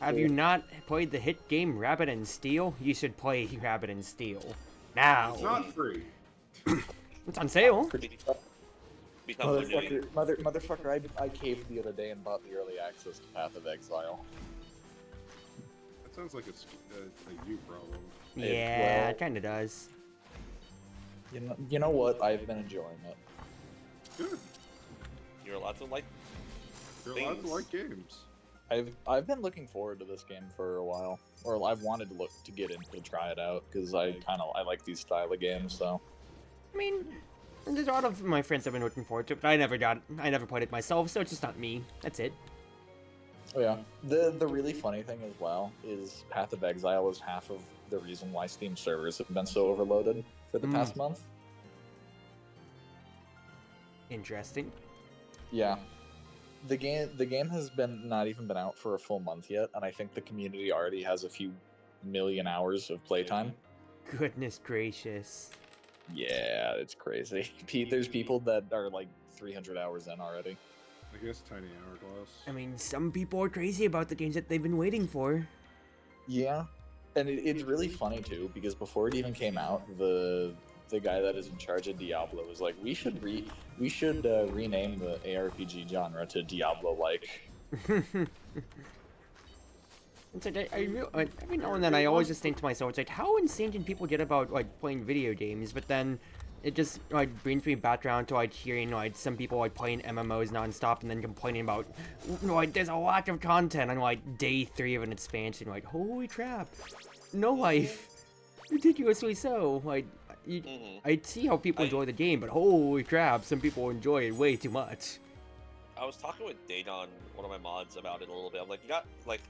Have you not played the hit game Rabbit and Steel? You should play Rabbit and Steel now. It's not free. It's on sale. Motherfucker, I caved the other day and bought the early access to Path of Exile. That sounds like a you problem. Yeah, well, it kind of does. You know what? I've been enjoying it. Good. You're allowed to like. You're allowed to like games. I've been looking forward to this game for a while, or I've wanted to get in to try it out because I like these style of games. So, I mean, there's a lot of my friends have been looking forward to it, but I never played it myself, so it's just not me. That's it. oh yeah. The really funny thing as well is Path of Exile is half of the reason why Steam servers have been so overloaded for the past month. Interesting. Yeah. The game has not even been out for a full month yet, and I think the community already has a few million hours of playtime. Goodness gracious. Yeah, it's crazy. There's people that are like 300 hours in already. I guess Tiny Hourglass. I mean, some people are crazy about the games that they've been waiting for. Yeah, and it's really funny too because before it even came out, the guy that is in charge of Diablo was like, we should rename the ARPG genre to Diablo-like. It's like every now and then I always just think to myself, it's like, how insane can people get about like playing video games? But then it just like brings me back around to like hearing like some people like playing MMOs nonstop and then complaining about like there's a lack of content on like day 3 of an expansion. Like, holy crap, no life, ridiculously so. Like, I see how people enjoy the game, but holy crap, some people enjoy it way too much. I was talking with Daedon, one of my mods, about it a little bit. I'm like, you got like,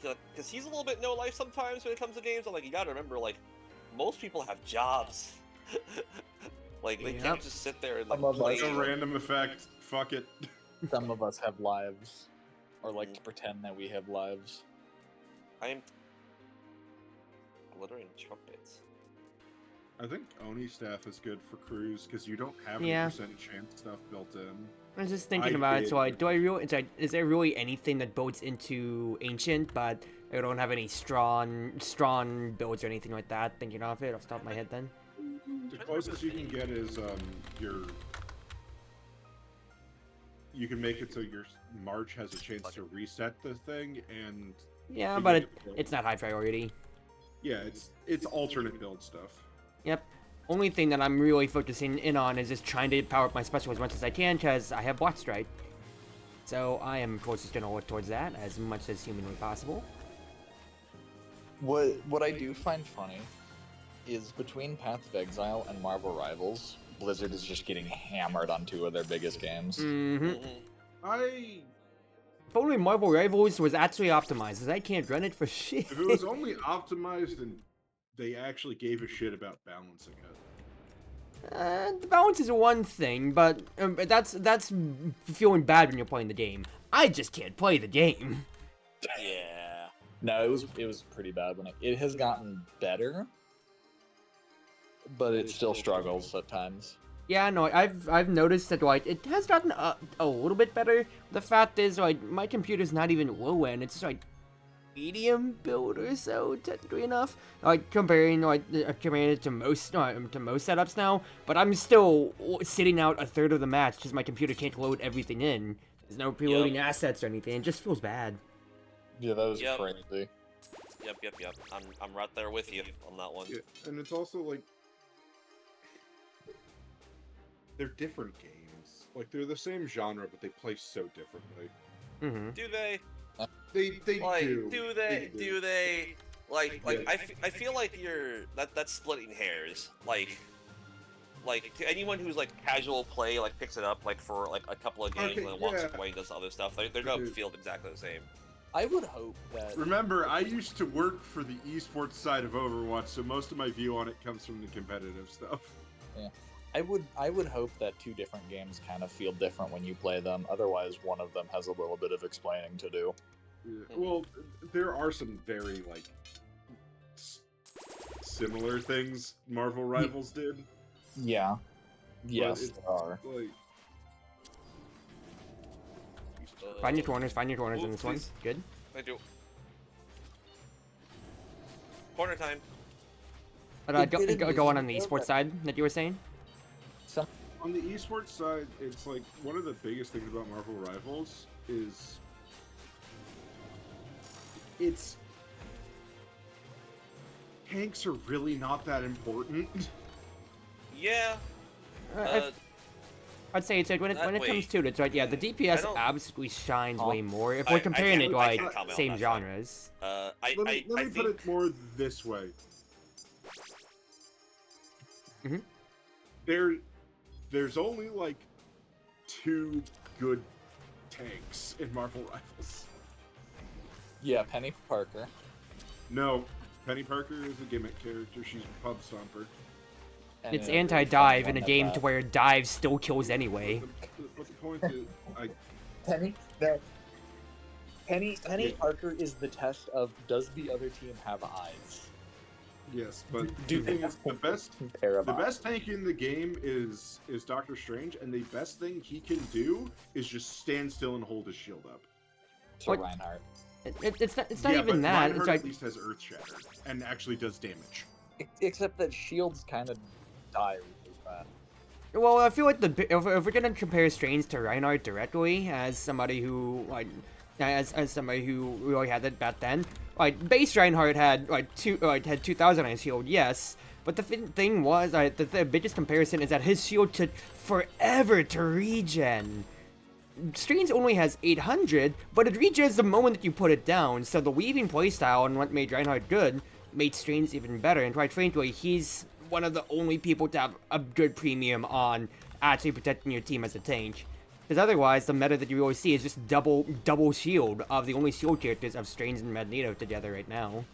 because he's a little bit no life sometimes when it comes to games. I'm like, you gotta remember, like, most people have jobs. Like, they can't just sit there and like play. A random effect. Fuck it. Some of us have lives, or like to pretend that we have lives. I'm glittering trumpets. I think Oni staff is good for Cruz because you don't have any percent chance stuff built in. I was just thinking about it, so is there really anything that builds into Ancient, but I don't have any strong builds or anything like that? Thinking of it off the top of my head then. The closest you can get is you can make it so your March has a chance to reset the thing and yeah, but it's not high priority. Yeah, it's alternate build stuff. Yep. Only thing that I'm really focusing in on is just trying to power up my special as much as I can, because I have Block Strike. So I am, of course, just going to work towards that as much as humanly possible. What I do find funny is between Path of Exile and Marvel Rivals, Blizzard is just getting hammered on 2 of their biggest games. If only Marvel Rivals was actually optimized, because I can't run it for shit. If it was only optimized and they actually gave a shit about balancing it. The balance is one thing, but that's feeling bad when you're playing the game. I just can't play the game. Yeah. No, it was pretty bad when it has gotten better, but it still struggles at times. Yeah, no, I've noticed that like it has gotten a little bit better. The fact is, like, my computer's not even low end; it's just like medium build or so, technically enough. Like comparing it to most setups now, but I'm still sitting out a third of the match because my computer can't load everything in. There's no preloading assets or anything. It just feels bad. Yeah, that was crazy. Yep. I'm right there with you on that one. Yeah, and it's also like they're different games. Like they're the same genre, but they play so differently. Do they? They like, do. Do they? Like I feel like that's splitting hairs. Like to anyone who's like casual play, like picks it up like for like a couple of games and then walks away and does other stuff. They're gonna feel exactly the same. I would hope that. Remember, I used to work for the esports side of Overwatch, so most of my view on it comes from the competitive stuff. Yeah. I would hope that 2 different games kind of feel different when you play them. Otherwise, one of them has a little bit of explaining to do. Yeah. Well, there are some very like similar things Marvel Rivals did. Yeah. Yes, there are. Like, Find your corners in this one. Good. I do. Corner time. But It didn't go on use the it, esports but- side that you were saying. Some On the esports side, it's like one of the biggest things about Marvel Rivals is tanks are really not that important. Yeah. I'd say it's like when it comes wait. to it, it's right. Yeah, the DPS don't- absolutely shines Oh. way more if I we're comparing can't- it to I like can't comment on same that side. genres. Let me I put think it more this way. Mhm. There's only like 2 good tanks in Marvel Rivals. Yeah, Penny Parker. No, Penny Parker is a gimmick character. She's a pub stomper. and It's a really anti-dive fun in a one game at to that. where dive still kills anyway. But the point is, Penny. No. Penny Yeah. Parker is the test of does the other team have eyes? yes, but Do the thing is, the best pair of The eyes? best tank in the game is Doctor Strange, and the best thing he can do is just stand still and hold his shield up. So What- Reinhardt. It's not Yeah, even but that. Reinhardt It's at like least has Earth Shatter and actually does damage. Except that shields kind of die really fast. well, I feel like if we're gonna compare Strange to Reinhardt directly as somebody who like as somebody who really had that back then, like base Reinhardt had had 2,000 on his shield, yes. But the thing was, the biggest comparison is that his shield took forever to regen. Strange only has 800, but it regens the moment that you put it down, so the weaving playstyle and what made Reinhardt good made Strange even better, and quite frankly, he's one of the only people to have a good premium on actually protecting your team as a tank. Because otherwise, the meta that you always see is just double shield of the only shield characters of Strange and Magneto together right now.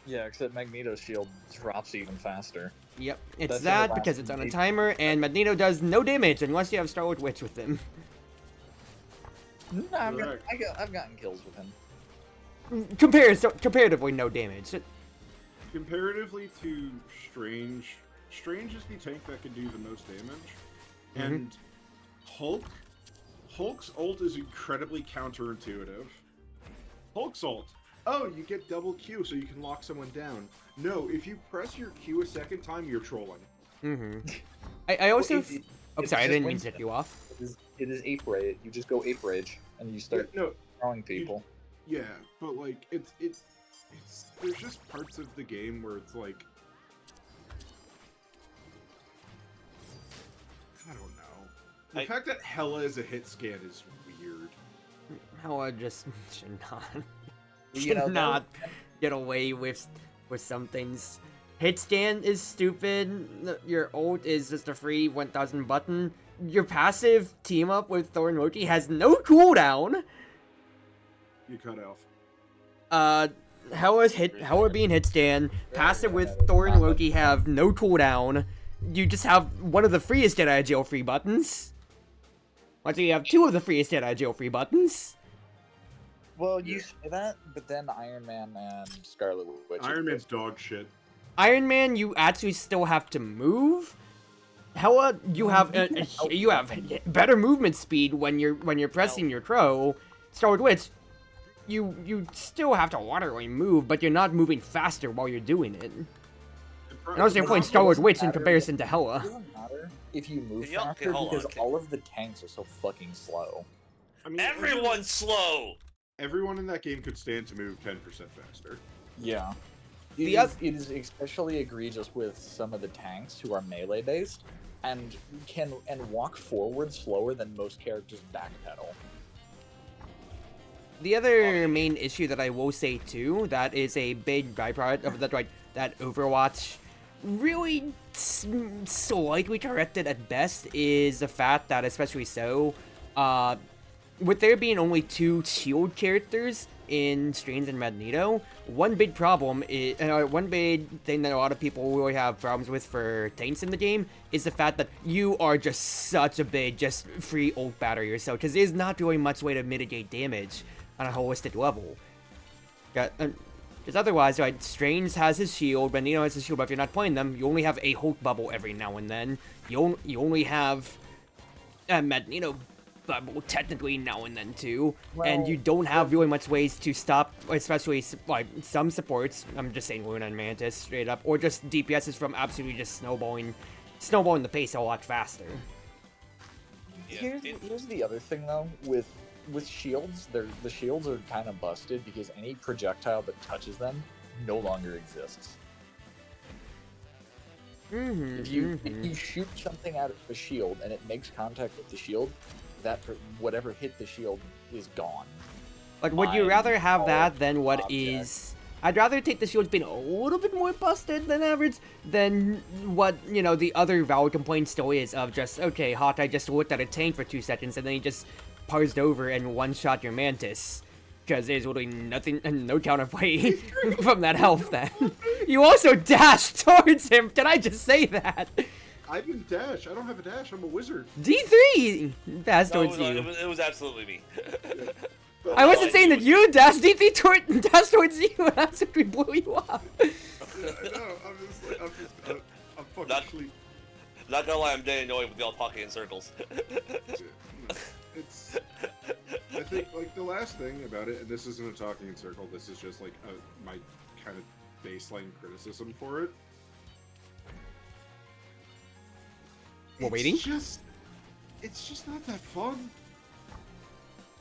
Yeah, except Magneto's shield drops even faster. Yep, it's That's that gonna because last it's on a eight- timer, and Magneto does no damage unless you have Star-Lord Witch with him. No, Correct. I've gotten kills with him. Comparatively no damage. Comparatively to Strange, Strange is the tank that can do the most damage, and Hulk's ult is incredibly counterintuitive. Hulk's ult. Oh, you get double Q so you can lock someone down. No, if you press your Q a second time, you're trolling. I also... Well, I'm it's sorry, I just didn't mean to Winston. cut you off. It is ape rage. You just go ape rage and you start No, throwing people. yeah, but like it's there's just parts of the game where it's like I don't know. The fact that Hela is a hit scan is weird. How I just should not You know, not get away with some things. Hit scan is stupid. Your ult is just a free 1000 button. Your passive team up with Thor and Loki has no cooldown. You cut off. Hela being hit stand. Passive with Thor and Loki have no cooldown. You just have one of the freest get out of jail free buttons. Actually, you have two of the freest get out of jail free buttons. Well, you say that, but then Iron Man and Scarlet Witch. Iron Man's dog shit. Iron Man, you actually still have to move. Hela, you have better movement speed when you're pressing your crow. Star-Lord Witch, you still have to laterally move, but you're not moving faster while you're doing it. And also, you're playing Star-Lord Witch in comparison to It Hela. doesn't matter if you move Yeah, okay, faster hold on, because okay. all of the tanks are so fucking slow. I mean, Everyone's slow. everyone in that game could stand to move 10% faster. Yeah. The It is especially egregious with some of the tanks who are melee based and can walk forward slower than most characters backpedal. The other main issue that I will say too, that is a big byproduct of that Overwatch really slightly corrected at best, is the fact that, especially so, with there being only two shield characters in Strange and Magneto, one big problem is one big thing that a lot of people really have problems with for tanks in the game is the fact that you are just such a big free ult batter yourself, because there's not really much way to mitigate damage on a holistic level. Because otherwise, right, Strange has his shield, Magneto has his shield, but if you're not playing them, you only have a Hulk bubble every now and then. You only have Magneto well, technically now and then too, Well, and you don't have really much ways to stop, especially like some supports. I'm just saying Luna and Mantis straight up, or just DPSs from absolutely just snowballing the pace a lot faster. Yeah, Here's the other thing though, with shields, the shields are kind of busted because any projectile that touches them no longer exists. If you shoot something out of a shield and it makes contact with the shield, whatever hit the shield is gone. Like, would you rather have that than what object. is? I'd rather take the shields being a little bit more busted than average than what, you know, the other valid complaint still is of just, okay, Hawkeye just looked at a tank for 2 seconds and then he just parsed over and one-shot your Mantis. Because there's literally nothing, no counterplay from that health then. You also dashed towards him, can I just say that? I didn't dash. I don't have a dash. I'm a wizard. D3 dashed no, towards you. it was absolutely me. I wasn't saying that you dashed, D3 dashed towards you and I simply blew you up. Yeah, I know. I'm fucking asleep. Not gonna lie, I'm dead annoyed with y'all talking in circles. It's. I think like the last thing about it, and this isn't a talking in circle. This is just like my kind of baseline criticism for it. We're waiting? It's just not that fun.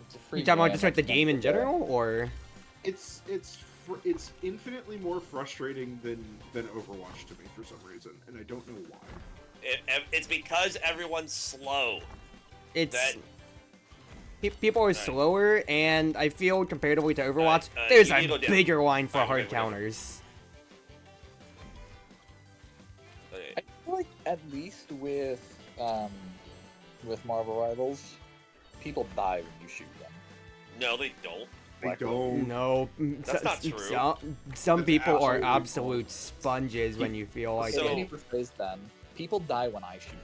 It's a free You talking about game, just like the that's game in not fair. general, or? It's infinitely more frustrating than Overwatch to me for some reason, and I don't know why. It's because everyone's slow. It's That- people are Right. slower, and I feel comparatively to Overwatch, Alright, there's you a need to go down. bigger line for Alright, hard we're gonna go. counters. Okay. I feel like at least with Marvel Rivals, people die when you shoot them. No, they don't. They Black don't. No, That's not true. Some That's people are absolutely absolute sponges when you feel like So- Let it. me rephrase then. People die when I shoot them.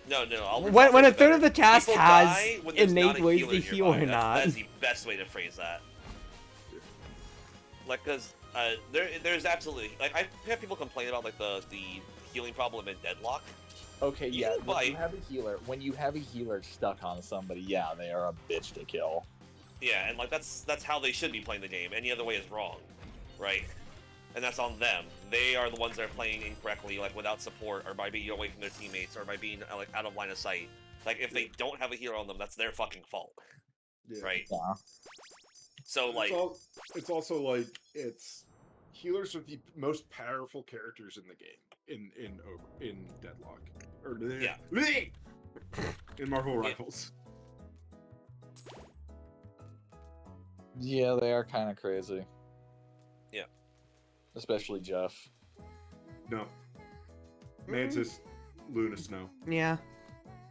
No. I'll When a rephrase it third of better. the cast People has die when there's innate not a ways healer to nearby. heal or That's- not. That's the best way to phrase that. Like, cause there's absolutely like I've had people complain about like the healing problem in Deadlock. Okay, You yeah. can When you bite. have a healer, stuck on somebody, yeah, they are a bitch to kill. Yeah, and like that's how they should be playing the game. Any other way is wrong, right? And that's on them. They are the ones that are playing incorrectly, like without support, or by being away from their teammates, or by being like out of line of sight. Like if they don't have a hero on them, that's their fucking fault, Yeah. right? Yeah. So like, It's also like healers are the most powerful characters in the game in Deadlock or Yeah. in Marvel Rivals. Yeah, they are kind of crazy. Yeah. Especially Jeff. No, Mantis, Luna, Snow. Yeah.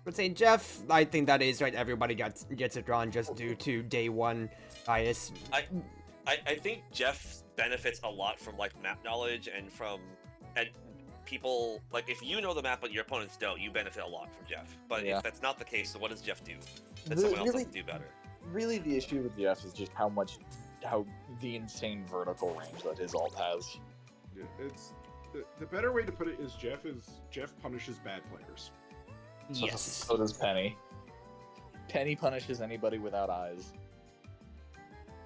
But say Jeff, I think that is right. Everybody gets it drawn just due to day one bias. I think Jeff benefits a lot from like map knowledge and people like if you know the map but your opponents don't, you benefit a lot from Jeff. But Yeah. if that's not the case, then what does Jeff do that The- someone else really- doesn't do better? Really, the issue with Jeff is just how the insane vertical range that his ult has. Yeah, it's the better way to put it is Jeff punishes bad players. Yes. So does Penny. Penny punishes anybody without eyes.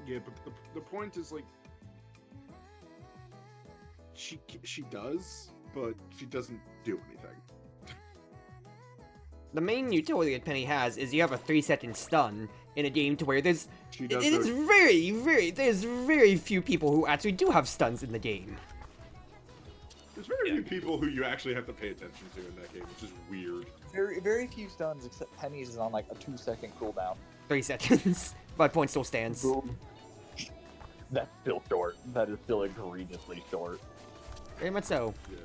Yeah, but the point is like she does, but she doesn't do anything. The main utility that Penny has is you have a 3-second stun in a game to where there's She it does. is there's very few people who actually do have stuns in the game. There's very Yeah. few people who you actually have to pay attention to in that game, which is weird. Very few stuns, except Penny's is on like a 2-second cooldown. 3 seconds, but point still stands. Boom. That's still short. That is still egregiously short. Very much so. Yeah.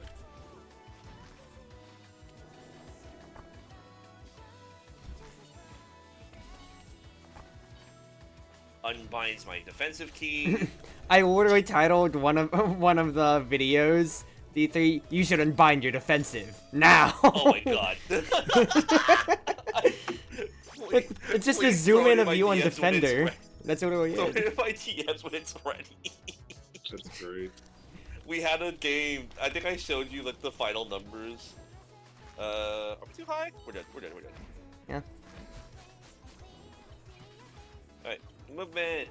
Unbinds my defensive key. I literally titled one of the videos, D3, you should unbind your defensive now. Oh my god. It's just a Please zoom throw in it of my you on DMs when it's defender. ready. That's what it really Throw is. it in my DMs when it's ready. That's great. We had a game. I think I showed you like the final numbers. Are we too high? We're good. Alright, movement.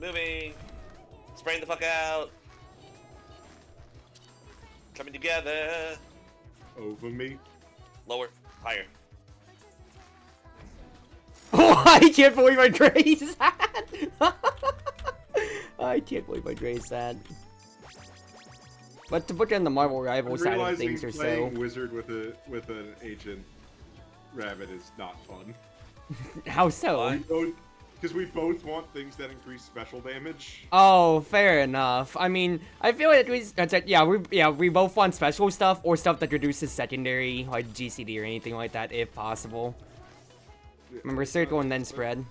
Moving. Spraying the fuck out. Coming together. Over me. Lower. Higher. Oh, I can't believe I grazed that! I can't believe I grazed that. But to put in the Marvel Rival side of things or so... playing Wizard with an Ancient Rabbit is not fun. How so? Because we both want things that increase special damage. Oh, fair enough. I mean, I feel like we both want special stuff or stuff that reduces secondary, like GCD or anything like that, if possible. Remember, circle and then spread.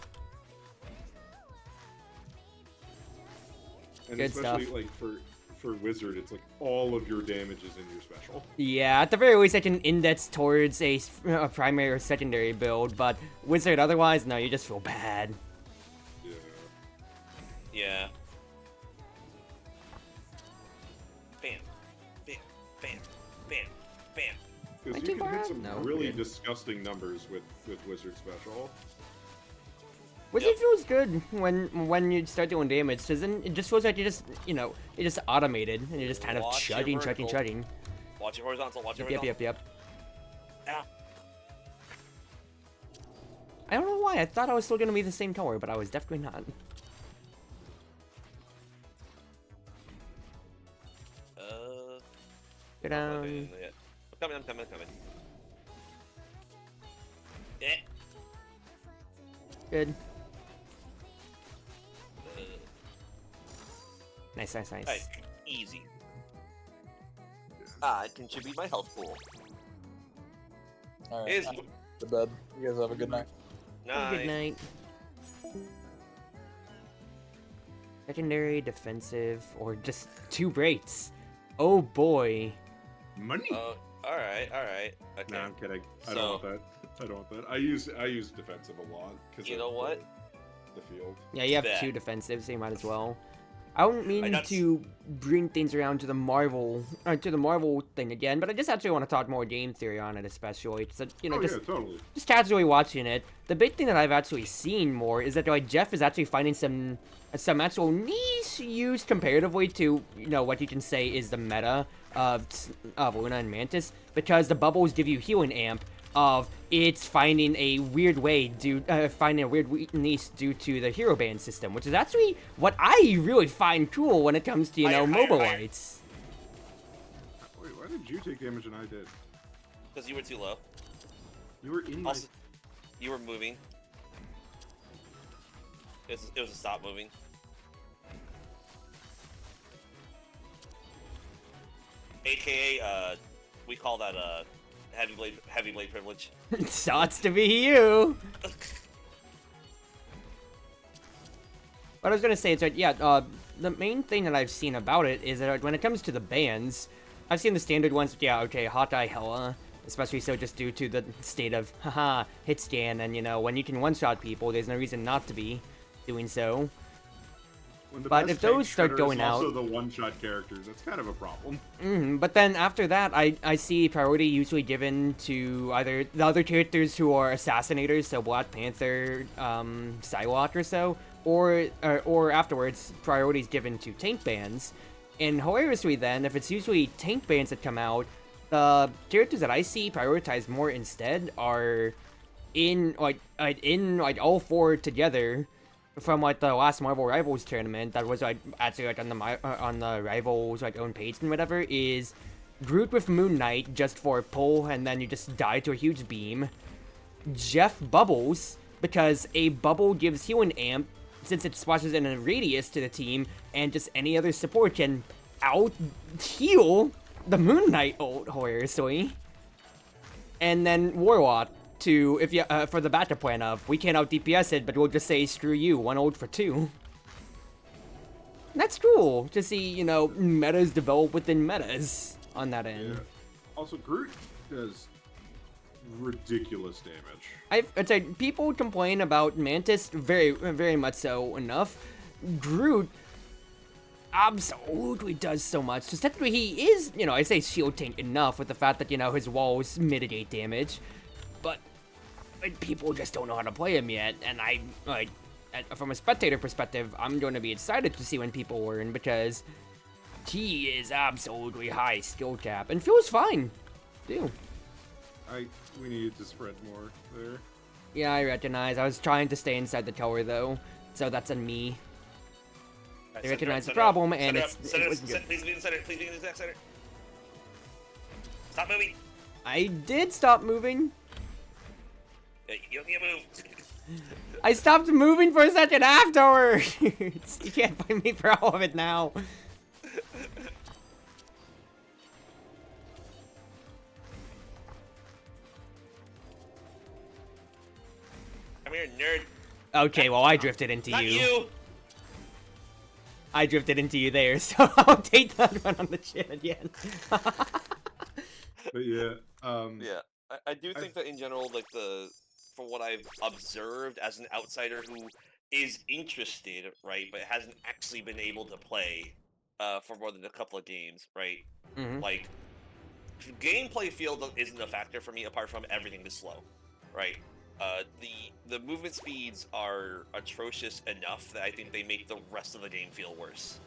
And Good especially stuff. like for Wizard, it's like all of your damage is in your special. Yeah, at the very least, I can index towards a primary or secondary build, but Wizard otherwise, no, you just feel bad. Yeah. Yeah. Bam. Bam. Bam. Bam. Bam. Because Thank you you, can hit Bob. some No, really good. disgusting numbers with Wizard special. Wizard feels good when you start doing damage, because then it just feels like you just, you just automated, and you're just kind of Watch your chugging. Watch your horizontal. Watch your Yep. horizontal. Ow. I don't know why, I thought I was still gonna be the same color, but I was definitely not. Go down. I'm coming. Yeah. Good. Nice. Alright, easy. I contribute my health pool. All right. Is To bed. You guys have a good night. Have a good night. Secondary, defensive, or just 2 rates. Oh boy. Money. Oh, alright. Okay. No, I'm kidding. I So- don't want that. I don't want that. I use defensive a lot because You know what? The field. Yeah, you have Bet. 2 defensive, so you might as well. I don't mean got to bring things around to the Marvel thing again, but I just actually want to talk more game theory on it, especially. So, Oh just yeah, totally. just casually watching it. The big thing that I've actually seen more is that like Jeff is actually finding some actual niche use comparatively to what you can say is the meta of Luna and Mantis, because the bubbles give you healing amp. Of it's finding a weird way finding a weird niche due to the hero band system, which is actually what I really find cool when it comes to Higher. mobilites. Wait, why did you take damage and I did? Because you were too low. You were in my... Also, you were moving. It was a stop moving. AKA, we call that heavy blade privilege. Sucks to be you. What I was gonna say is that the main thing that I've seen about it is that when it comes to the bands, I've seen the standard ones. Yeah, okay, Hawkeye, Hella, especially so just due to the state of hit scan, and when you can one-shot people, there's no reason not to be doing so. When the But best if those tank start shredder going is also out- the one-shot characters, that's kind of a problem. But then after that, I see priority usually given to either the other characters who are assassinators, so Black Panther, Psylocke or so, or afterwards, priorities given to tank bands. And hilariously then, if it's usually tank bands that come out, the characters that I see prioritized more instead are in all 4 together. From the last Marvel Rivals tournament that was actually on the Rivals own page and whatever, is Groot with Moon Knight just for pull and then you just die to a huge beam. Jeff Bubbles because a bubble gives healing amp since it splashes in a radius to the team, and just any other support can out heal the Moon Knight ult hilariously. And then Warlock for the backup plan of, we can't out DPS it, but we'll just say, screw you, 1 ult for 2. That's cool to see, metas develop within metas on that end. Yeah. Also, Groot does ridiculous damage. I'd say people complain about Mantis very, very much so enough. Groot absolutely does so much. Just technically he is, I say shield tank enough with the fact that, his walls mitigate damage. But people just don't know how to play him yet, and from a spectator perspective, I'm going to be excited to see when people learn because he is absolutely high skill cap and feels fine, too. We needed to spread more there. Yeah, I recognize. I was trying to stay inside the tower though, so that's on me. Right, I recognize the center up, problem, and center it's up, center it up, wasn't good. please be in the center. Please be in the exact center. Stop moving. I did stop moving. Yeah, you don't need to move. I stopped moving for a second afterwards. You can't find me for all of it now. Come here, nerd. Okay, well I drifted into Not you. you. I drifted into you there, so I'll take that one on the chin again. But yeah, Yeah, I do think that in general, like from what I've observed as an outsider who is interested, right, but hasn't actually been able to play for more than a couple of games, right? Mhm. Like, gameplay field isn't a factor for me apart from everything is slow, right? The movement speeds are atrocious enough that I think they make the rest of the game feel worse.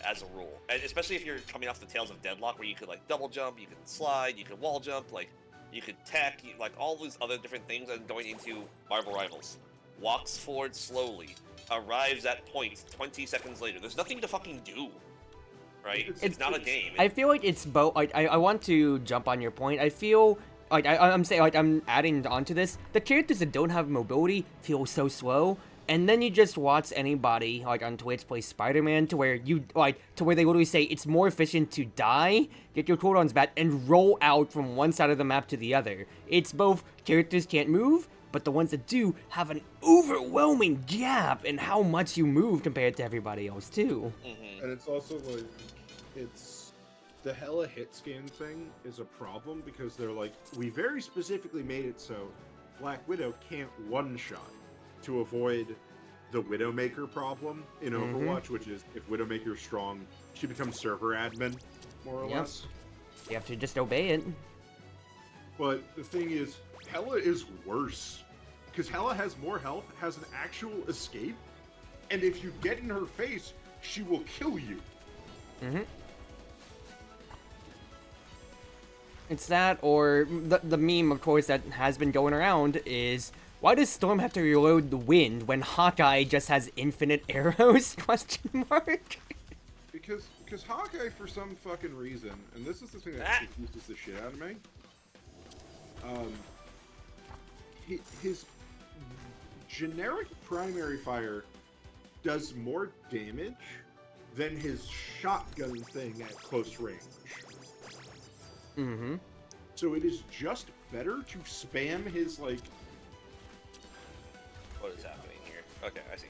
As a rule, and especially if you're coming off the tails of Deadlock, where you could like double jump, you could slide, you could wall jump, like you could tech, like all these other different things. And going into Marvel Rivals, walks forward slowly, arrives at point 20 seconds later. There's nothing to fucking do, right? It's not a game. I feel like it's both. I want to jump on your point. I feel like I'm saying, like, I'm adding onto this. The characters that don't have mobility feel so slow. And then you just watch anybody, like, on Twitch play Spider-Man to where they literally say it's more efficient to die, get your cooldowns back, and roll out from one side of the map to the other. It's both characters can't move, but the ones that do have an overwhelming gap in how much you move compared to everybody else, too. and it's also like, it's the hella hit scan thing is a problem because they're like, we very specifically made it so Black Widow can't one-shot to avoid the Widowmaker problem in Overwatch, which is if Widowmaker's strong, she becomes server admin, more or less. You have to just obey it. But the thing is, Hela is worse. Because Hela has more health, has an actual escape, and if you get in her face, she will kill you. It's that, or the meme, of course, that has been going around is, why does Storm have to reload the wind when Hawkeye just has infinite arrows? Question mark. Because Hawkeye, for some fucking reason, and this is the thing that confuses the shit out of me, his generic primary fire does more damage than his shotgun thing at close range. So it is just better to spam his, like... What is happening here? Okay, I see.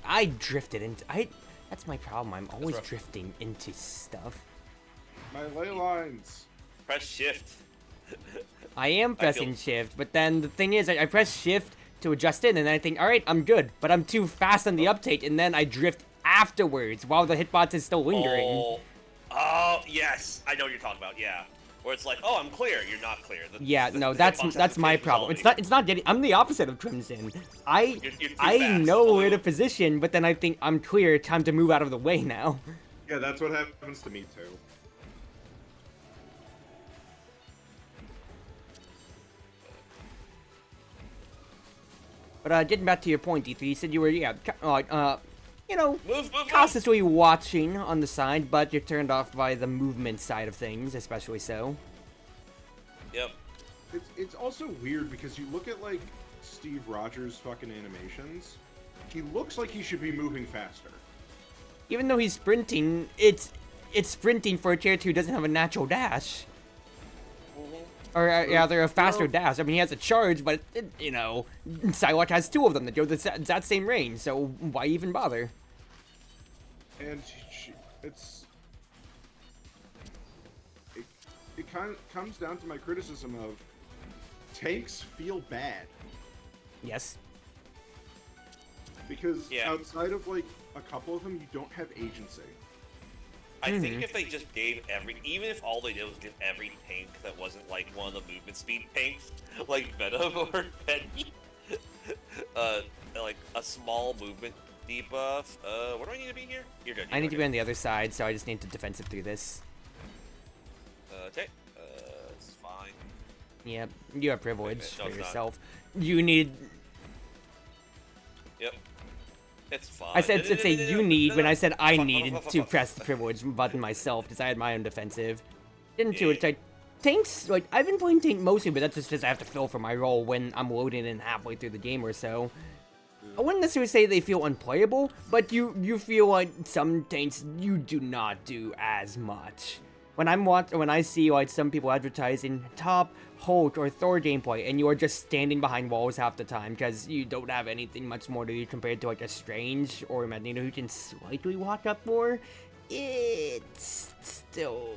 I drifted into... That's my problem. I'm always drifting into stuff. My ley lines. Press shift. I am pressing shift, but then the thing is, I press shift to adjust it, and then I think, alright, I'm good. But I'm too fast on the uptake, and then I drift afterwards while the hitbox is still lingering. Oh, yes. I know what you're talking about, yeah. Where it's like, oh, I'm clear. You're not clear. No, that's my problem. It's not getting... I'm the opposite of Crimson. I know where to position, but then I think I'm clear. Time to move out of the way now. Yeah, that's what happens to me too. But getting back to your point, D3, you said you were, Move. cautiously watching on the side, but you're turned off by the movement side of things, especially so. Yep. It's also weird because you look at, like, Steve Rogers' fucking animations, he looks like he should be moving faster. Even though he's sprinting, it's sprinting for a character who doesn't have a natural dash. Or rather, a faster dash. I mean, he has a charge, but, Psylocke has two of them that go that same range, so why even bother? And it kind of comes down to my criticism of tanks feel bad. Yes. Because outside of, like, a couple of them, you don't have agency. I think if they just gave even if all they did was give every tank that wasn't like one of the movement speed tanks, like Venom or Penny, like a small movement debuff. Where do I need to be here? You're good. I need to be on the other side, so I just need to defensive through this. Okay. It's fine. Yep, you have privilege No, for it's not. yourself. You need. Yep. It's fine. I said to say you need when I said I Fuck, needed fuck, fuck, to fuck. press the privilege button myself because I had my own defensive. Didn't do it. Yeah. It's like tanks. Like I've been playing tank mostly, but that's just because I have to fill for my role when I'm loading in halfway through the game or so. I wouldn't necessarily say they feel unplayable, but you feel like some tanks you do not do as much. When I see like some people advertising top Hulk or Thor gameplay, and you are just standing behind walls half the time because you don't have anything much more to do compared to like a Strange or a Magneto who can slightly walk up more, it's still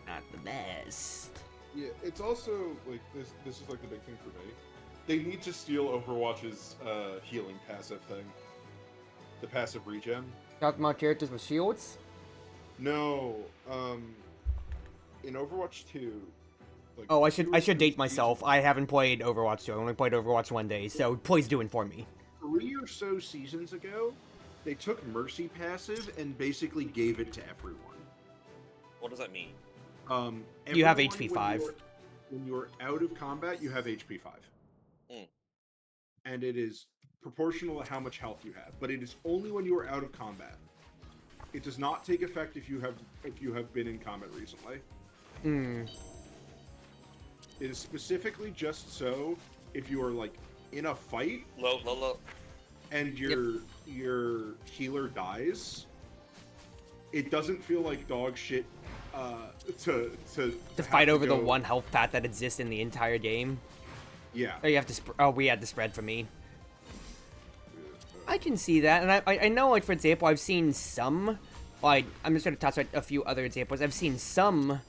not the best. Yeah, it's also like this is like the big thing for me. They need to steal Overwatch's healing passive thing. The passive regen. Talking about characters with shields? No, in Overwatch 2. Like, Oh, I 2 should date myself. I haven't played Overwatch 2. I only played Overwatch one day, so please do inform me. 3 or so seasons ago, they took Mercy passive and basically gave it to everyone. What does that mean? You have Everyone, HP 5. When you're out of combat, you have HP 5. Mm. And it is proportional to how much health you have, but it is only when you are out of combat. It does not take effect if you have been in combat recently. Hmm. It is specifically just so if you are like in a fight Low. and your healer dies, it doesn't feel like dog shit to Fight over the one health path that exists in the entire game. Yeah. Oh, you have to. We had to spread for me. I can see that, and I know, like for example, I've seen some. Like I'm just gonna touch on a few other examples. I've seen some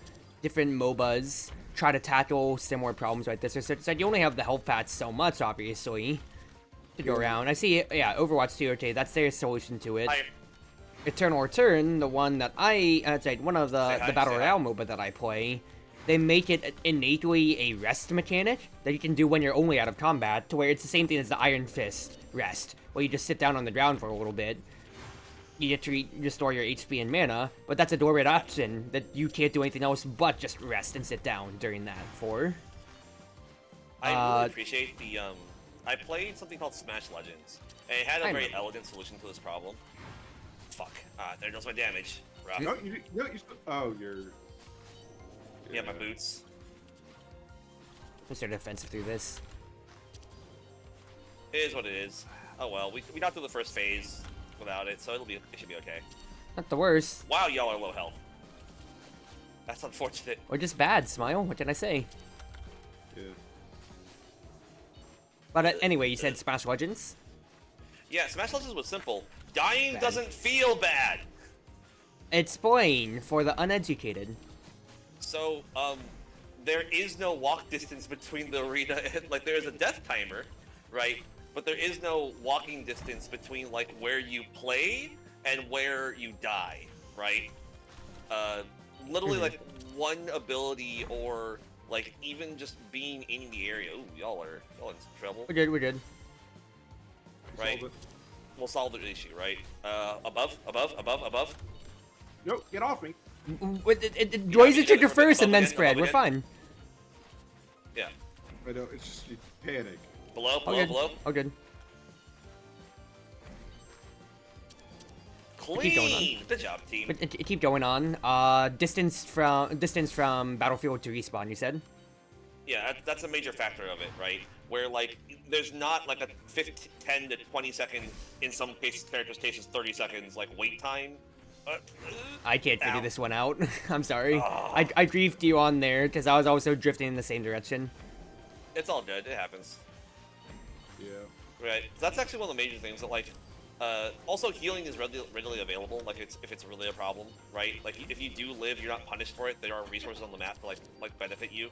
different MOBAs try to tackle similar problems like this. So it's like you only have the health paths so much, obviously, to go around. I see. Yeah, Overwatch 2. Okay, that's their solution to it. Hi. Eternal Return, the one that it's like one of the Battle Royale MOBA that I play, they make it innately a rest mechanic that you can do when you're only out of combat, to where it's the same thing as the Iron Fist rest, where you just sit down on the ground for a little bit. You get to restore your HP and mana, but that's a door-red option that you can't do anything else but just rest and sit down during that for. I really appreciate the I played something called Smash Legends, and it had a very elegant solution to this problem. Fuck. There goes my damage. Rough. No, you're. Yeah, my boots. Let's start offensive through this. It is what it is. Oh well, we got through the first phase without it, so it should be okay. Not the worst. Wow, y'all are low health. That's unfortunate. Or just bad, Smile. What can I say? Yeah. But anyway, you said Smash Legends? Yeah, Smash Legends was simple. Dying Bad. doesn't feel bad. Explain for the uneducated. So, there is no walk distance between the arena and, like, there is a death timer, right? But there is no walking distance between, like, where you play and where you die, right? Literally, like, one ability or, like, even just being in the area. Ooh, y'all in some trouble. We're good. Right? We'll solve the issue, right? Above. Nope, get off me. Raise the trigger first and then spread. We're fine. Yeah. I know, it's just you panic. Below. Oh, good. Clean! Keep going on. Good job, team. But keep going on. Distance from battlefield to respawn, you said? Yeah, that's a major factor of it, right? Where, like, there's not, like, a 10 to 20 second, in some cases, characters' cases, 30 seconds, like, wait time. I can't figure Ow. this one out. I'm sorry. Oh. I griefed you on there, because I was also drifting in the same direction. It's all good, it happens. Yeah. Right, so that's actually one of the major things that, like, also healing is readily available, like, if it's really a problem, right? Like, if you do live, you're not punished for it, there are resources on the map to, like benefit you.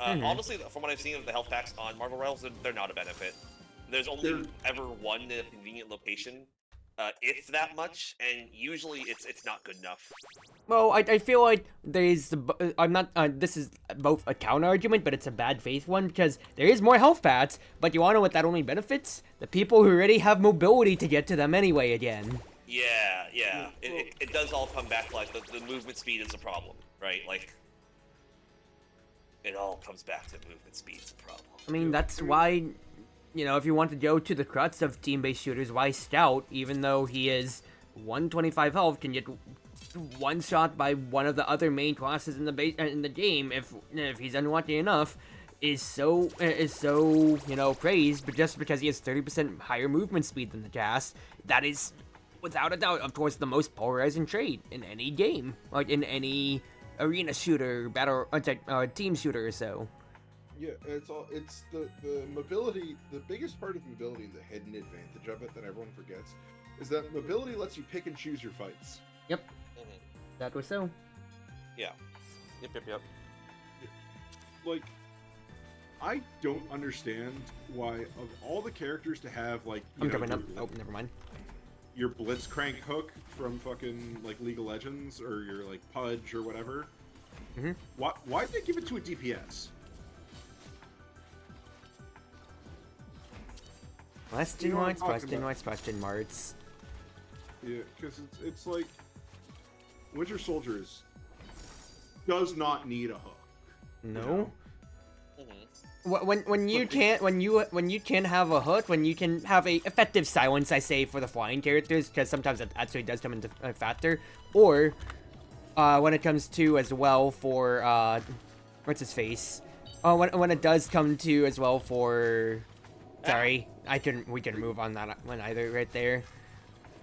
Honestly, from what I've seen of the health packs on Marvel Rivals, they're not a benefit. There's only ever one in a convenient location if that much, and usually it's not good enough. Well, I feel like I'm not, this is both a counter argument, but it's a bad faith one, because there is more health paths, but you wanna know what that only benefits? The people who already have mobility to get to them anyway again. Yeah, yeah. It does all come back to, like, the movement speed is a problem, right? Like, it all comes back to movement speed is a problem. I mean, that's why, you know, if you want to go to the crux of team-based shooters, why Scout, even though he is 125 health, can get one shot by one of the other main classes in the game if he's unlucky enough, is so you know, praised, but just because he has 30% higher movement speed than the cast, that is without a doubt, of course, the most polarizing trait in any game, like in any arena shooter, battle, team shooter or so. Yeah, it's the mobility. The biggest part of mobility, the hidden advantage of it that everyone forgets, is that mobility lets you pick and choose your fights. Yep. That was so. Yeah. Yep. Like, I don't understand why of all the characters to have, like, I'm coming up. Oh, never mind. Your Blitzcrank hook from fucking, like, League of Legends, or your, like, Pudge or whatever. Why'd they give it to a DPS? Question marks. Yeah, because it's like Winter Soldiers does not need a hook. No. You know? When you can have a hook, when you can have a effective silence, I say, for the flying characters, because sometimes it actually does come into a factor, or when it comes to as well for what's his face, when it does come to as well for, sorry, we couldn't move on that one either right there.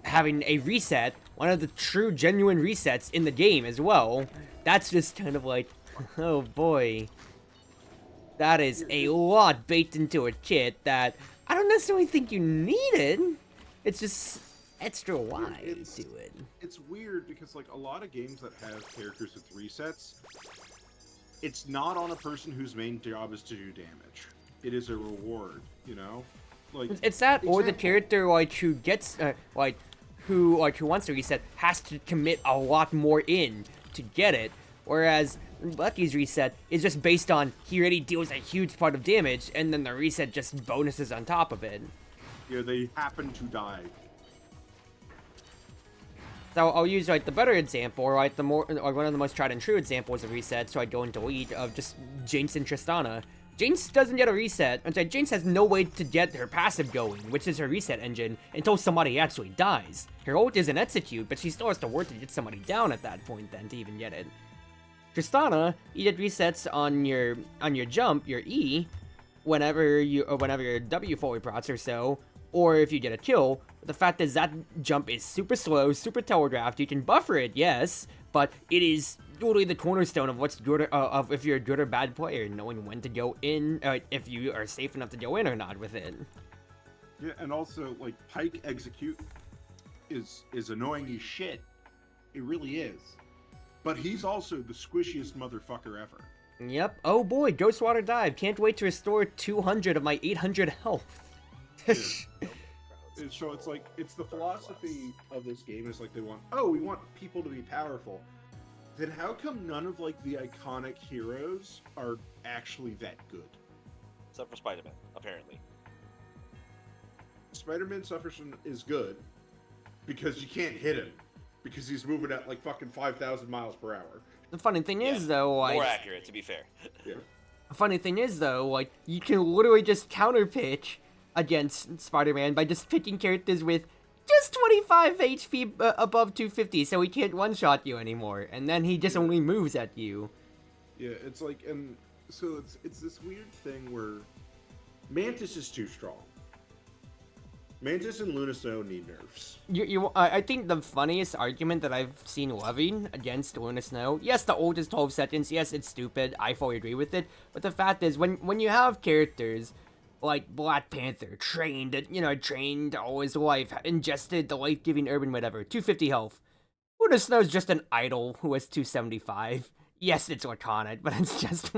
Having a reset, one of the true genuine resets in the game as well. That's just kind of like, oh boy. That is a lot baked into a kit that I don't necessarily think you needed. It's just extra wide to it. It's weird because, like, a lot of games that have characters with resets, it's not on a person whose main job is to do damage. It is a reward, you know? Like, it's that, or the character like who gets who wants to reset has to commit a lot more in to get it, whereas Lucky's reset is just based on he already deals a huge part of damage, and then the reset just bonuses on top of it. Yeah, they happen to die. So I'll use like the better example, or like one of the most tried and true examples of reset. So I go into lead of just Jinx and Tristana. Jinx doesn't get a reset. Jinx has no way to get her passive going, which is her reset engine, until somebody actually dies. Her ult is an execute, but she still has to work to get somebody down at that point then to even get it. Tristana, you get resets on your jump, your E, whenever your W forward procs or so, or if you get a kill. The fact is that jump is super slow, super telegraphed. You can buffer it, yes, but it is totally the cornerstone of what's good, of if you're a good or bad player, knowing when to go in, if you are safe enough to go in or not with it. Yeah, and also, like, Pike execute is annoying as shit. It really is. But he's also the squishiest motherfucker ever. Yep. Oh boy, Ghostwater Dive. Can't wait to restore 200 of my 800 health. So it's like, it's the philosophy of this game is like we want people to be powerful. Then how come none of, like, the iconic heroes are actually that good? Except for Spider-Man, apparently. Spider-Man is good because you can't hit him because he's moving at like fucking 5,000 miles per hour. The funny thing is, though, like, more accurate, to be fair. Yeah. The funny thing is, though, like, you can literally just counter pitch against Spider-Man by just picking characters with just 25 HP above 250, so he can't one-shot you anymore, and then he just only moves at you. Yeah, it's like, and so it's this weird thing where Mantis is too strong. Mantis and Luna Snow need nerfs. I think the funniest argument that I've seen levied against Luna Snow, yes, the ult is 12 seconds, yes, it's stupid, I fully agree with it, but the fact is, when you have characters like Black Panther, trained all his life, ingested the life-giving urban whatever, 250 health, Luna Snow's just an idol who has 275. Yes, it's Arcana, but it's just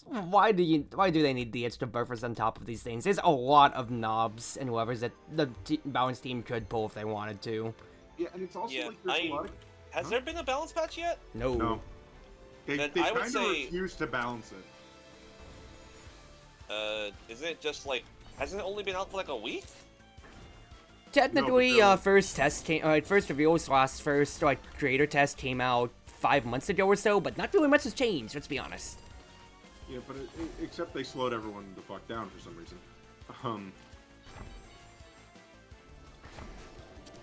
why do they need the extra buffers on top of these things? There's a lot of knobs and levers that the balance team could pull if they wanted to. Yeah, and it's also like there's a lot of... Has there been a balance patch yet? No. No. They Then kind I would of say- refuse to balance it. Isn't it just like... Hasn't it only been out for like a week? Technically, No, but first reveal / first creator test came out 5 months ago or so, but not really much has changed. Let's be honest. Yeah, but except they slowed everyone the fuck down for some reason.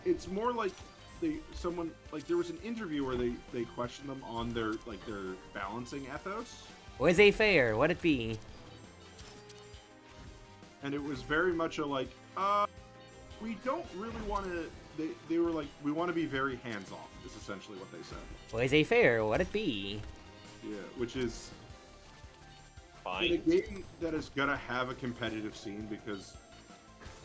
It's more like there was an interview where they questioned them on their balancing ethos, Was it fair? What it be? and it was very much a like, we don't really want to. They were like, we want to be very hands off. Is essentially what they said. Was it fair? What it be? Yeah, which is Fine. in a game that is gonna have a competitive scene because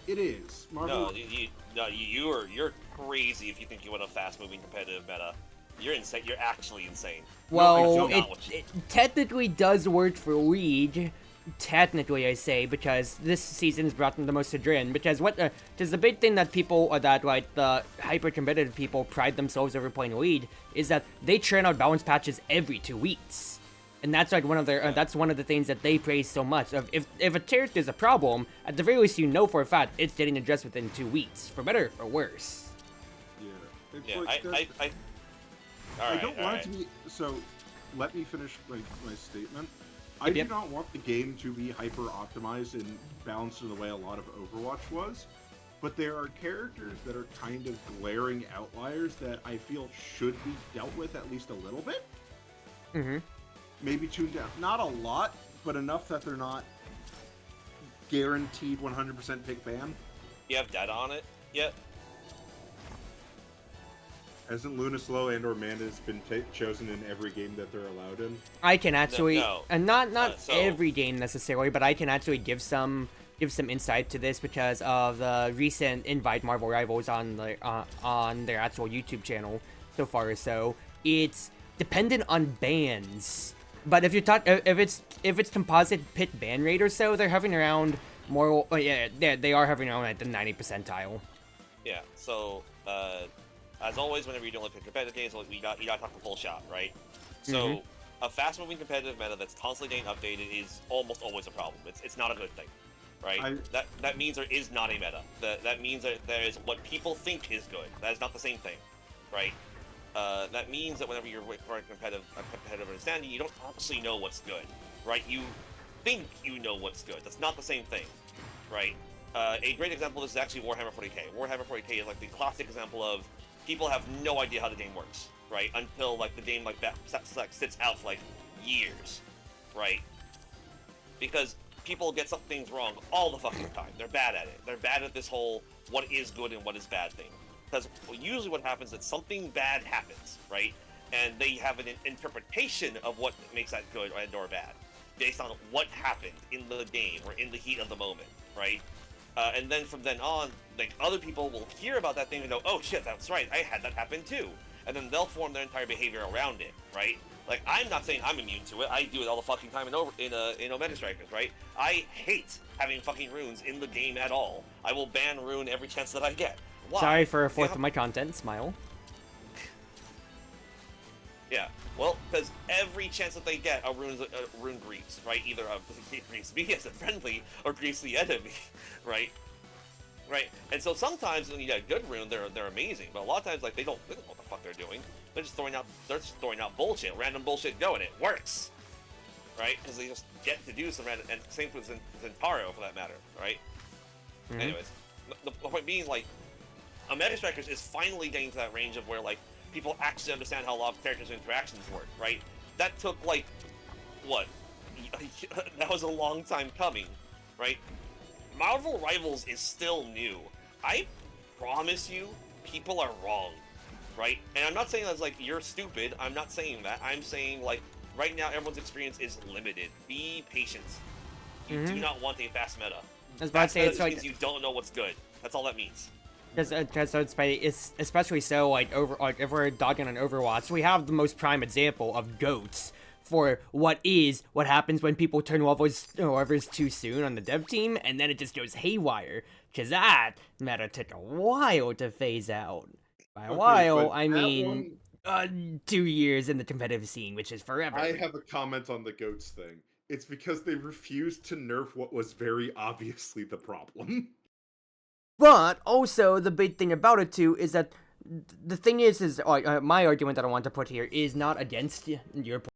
it is. Marvel. You're crazy if you think you want a fast-moving competitive meta. You're insane. You're actually insane. Well, No, it's not it technically does work for League. Technically, I say, because this season's brought them the most chagrin. Because because the big thing that people, the hyper-competitive people pride themselves over playing League, is that they churn out balance patches every 2 weeks. And that's one of their, that's one of the things that they praise so much. If a character's a problem, at the very least you know for a fact it's getting addressed within 2 weeks, for better or worse. Yeah. It's Yeah, like I I don't want it to be. So, let me finish my statement. I Yep. do not want the game to be hyper optimized and balanced in the way a lot of Overwatch was, but there are characters that are kind of glaring outliers that I feel should be dealt with at least a little bit. Mm-hmm. Maybe tuned down. Not a lot, but enough that they're not guaranteed 100% pick ban. You have data on it yet? Hasn't Lunaslow and or Manda's been chosen in every game that they're allowed in? I can actually, No. and not So- every game necessarily, but I can actually give some insight to this because of the recent invite Marvel Rivals on their actual YouTube channel so far or so. It's dependent on bans, but if it's composite pit ban rate or so, they're hovering around more. Oh yeah, they are hovering around at the 90 percentile. Yeah. So, as always, whenever you're doing like competitive games, you got to talk the full shot, right? So, a fast-moving competitive meta that's constantly getting updated is almost always a problem. It's not a good thing, right? That means there is not a meta. That means that there is what people think is good. That is not the same thing, right? That means that whenever you're for a competitive understanding, you don't actually know what's good, right? You think you know what's good. That's not the same thing, right? A great example of this is actually Warhammer 40k. Warhammer 40k is like the classic example of people have no idea how the game works, right? Until like the game sits out for like years, right? Because people get some things wrong all the fucking time. They're bad at it. They're bad at this whole what is good and what is bad thing. Because usually what happens is something bad happens, right? And they have an interpretation of what makes that good and or bad, based on what happened in the game or in the heat of the moment, right? And then from then on, like other people will hear about that thing and go, "Oh shit, that's right, I had that happen too," and then they'll form their entire behavior around it, right? Like I'm not saying I'm immune to it. I do it all the fucking time in Omega Strikers, right? I hate having fucking runes in the game at all. I will ban rune every chance that I get. Why? Sorry for a fourth of my content. Smile. Yeah, well, because every chance that they get, a rune grieves, right? Either grieves me as a friendly or grieves the enemy, right? Right, and so sometimes when you get a good rune, they're amazing, but a lot of times like they don't know what the fuck they're doing. They're just throwing out bullshit, random bullshit going. It works, right? Because they just get to do some random, and same with Zentaro for that matter, right? Anyways, the point being like, Omega Strikers is finally getting to that range of where like people actually understand how a lot of characters' interactions work, right? That took like what? That was a long time coming, right? Marvel Rivals is still new. I promise you, people are wrong, right? And I'm not saying that's like you're stupid. I'm not saying that. I'm saying like right now everyone's experience is limited. Be patient. You do not want a fast meta. I was about to say, it's means like you don't know what's good. That's all that means. Because it's especially so like if we're dogging on Overwatch, we have the most prime example of goats for what happens when people turn levels too soon on the dev team, and then it just goes haywire. Because that meta took a while to phase out. By a while, I mean 2 years in the competitive scene, which is forever. I have a comment on the goats thing. It's because they refused to nerf what was very obviously the problem. But also, the big thing about it too is that the thing is my argument that I want to put here is not against your